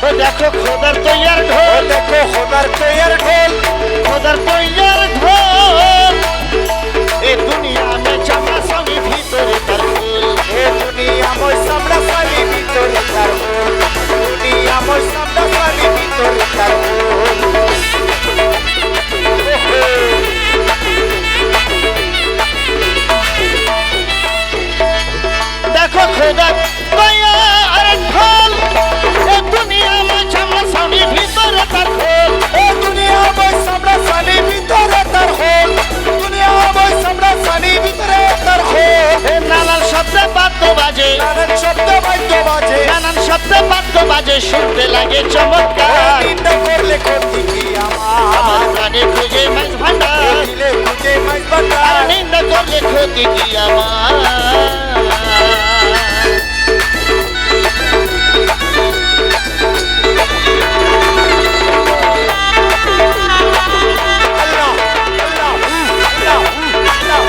देखो खुदार तैयार ढोल, देखो खुदार तैयार ढोल, खुदार तैयार ढोल। ए दुनिया में चमड़ा सानी भीतरे तार ढोल, ए दुनिया में चमड़ा सानी भीतरे तार ढोल, दुनिया में चमड़ा सानी भीतरे तार ढोल। देखो खुदार तैयार ढोल, ए दुनिया में चमड़ा सानी भीतरे तार ढोल, ए दुनिया में चमड़ा सानी भीतरे तार ढोल, दुनिया में चमड़ा सानी भीतरे तार ढोल। नानान শব্দে বাদ্য বাজে, নানান শব্দ বাদ্য বাজে, নানান শব্দে বাদ্য বাজে, শুনতে লাগে চমৎকার। নিন্দা করলে ক্ষতি কি আমার আমার, প্রাণে খুঁজে মাছ ভান্ডার, দিলে খুঁজে মাছ আর ভান্ডার। নিন্দা করলে ক্ষতি কি আমার। আল্লাহ আল্লাহ আল্লাহ আল্লাহ।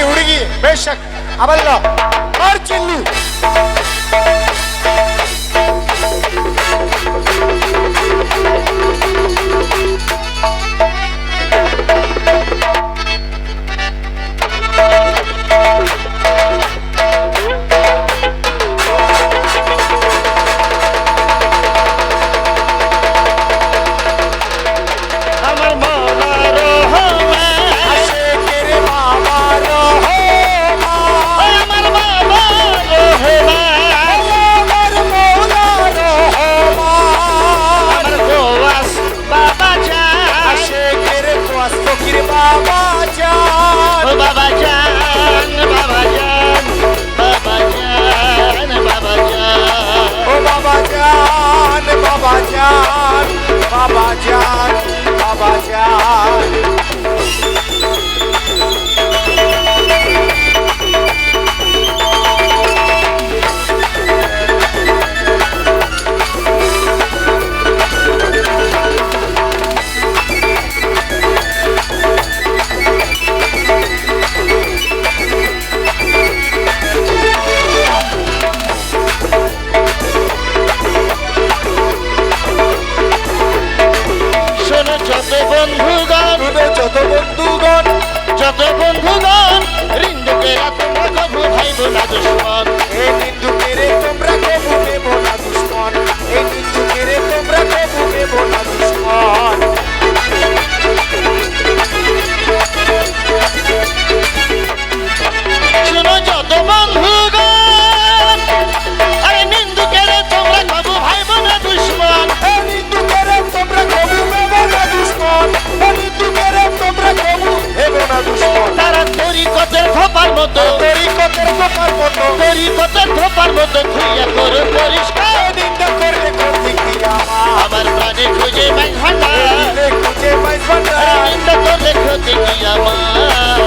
ಹುಡುಗಿ ಬೇಶಕ್ ಅವಲ್ಲ ಚಿನ್ನು আমার মৌলা রহমান, আশেকের বাবা রহমান, আমার বাবা রহমান, আমার মৌলা রহমান, আমার গোয়াস বাবা জান, আশেকের কোয়াস ফকির বাবা জান, ও বাবা জান, বাবা জান, বাবা জান, বাবা জান, ও বাবা জান, বাবা জান, বাবা জান, বাবা জান। শোনো যত বন্ধুগণ, যত বন্ধুগণ, যত বন্ধুগণ, রিন্দুকে তোমরা কবু ভাইব না দুশ্মন, এই নিন্দুকেরে তোমরা কবু নেব না দুশ্মন, এই নিন্দুকেরে তোমরা কবু নেব না দুশ্মন। শোনো যত বন্ধুগণ, আরে নিন্দুকের তোমরা কবু ভাইব না দুশ্মন, এই নিন্দুকেরে তোমরা কবু নেব না দুশ্মন, এই নিন্দুকেরে তোমরা কবু নেব না দুশ্মন। তারা তরিকতের ধোপার মতো, তরিকতের ধোঁকার মতো, তরিকতের ধোপার মতো ধুইয়া করো পরিষ্কার। এই নিন্দা করলে ক্ষতি কি আমার, আমার প্রাণে খুঁজে মাইন ভান্ডার, দিলে খুঁজে মাইজ আরে ভান্ডার। নিন্দা করলে ক্ষতি কি আমার।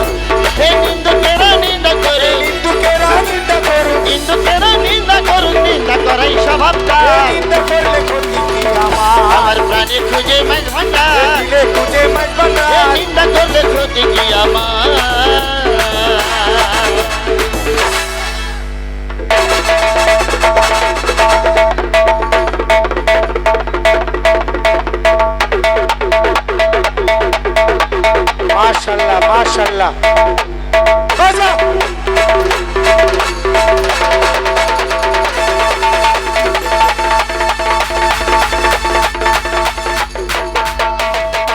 এই নিন্দুকেরা নিন্দা করে, নিন্দুকেরা নিন্দা করুক, নিন্দুকেরা নিন্দা করুক, নিন্দা করাই স্বভাবটা। এই নিন্দা করলে ক্ষতি কি আমার, আমার প্রাণে খুঁজে মাইন ভান্ডার, দিলে খুঁজে মাইজ এই ভান্ডার। নিন্দা করলে ক্ষতি কি আমার। মাশাআল্লাহ মাশাআল্লাহ। বাজা